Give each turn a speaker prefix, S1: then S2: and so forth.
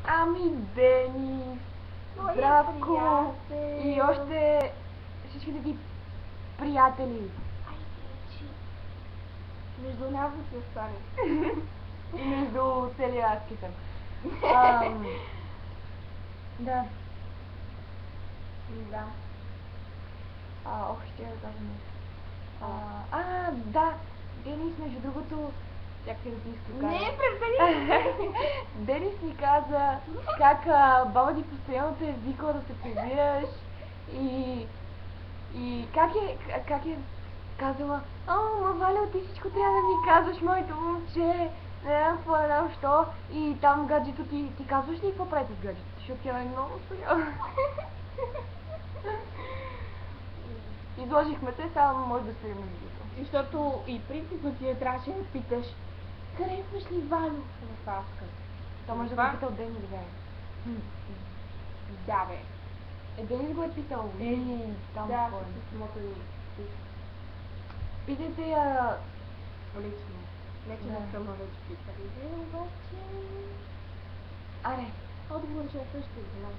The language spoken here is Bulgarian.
S1: Ами, Денис, Здравко и още всичките ти приятели.
S2: Между нас да се остане.
S1: И между целия аскетъм. Да.
S2: Да.
S1: Ще я кажа нещо. Да. Денис, между другото, чакай да ти изкажа.
S2: Не, престани!
S1: Денис ми каза как баба ти постоянно те е викала да се прибираш и как е казала: ма Валя, ти всичко трябва да ми казваш, моето момче, не знам що. И там гаджето ти казваш ли какво прави с гаджето? Защото тя е много стояла. Изложихме се, само може да спираме видеото.
S2: Защото и принципно ти трябваше да питаш: харесваш ли Валю в Аска?
S1: То може да го питал Денис, бе.
S2: Да, бе.
S1: Денис го е питал. Там
S2: да,
S1: кой.
S2: с писмото ни.
S1: Питайте я
S2: Лично. Не, че не съм вече питали. Обаче...
S1: Аре.
S2: Отговор ще е същия, знам.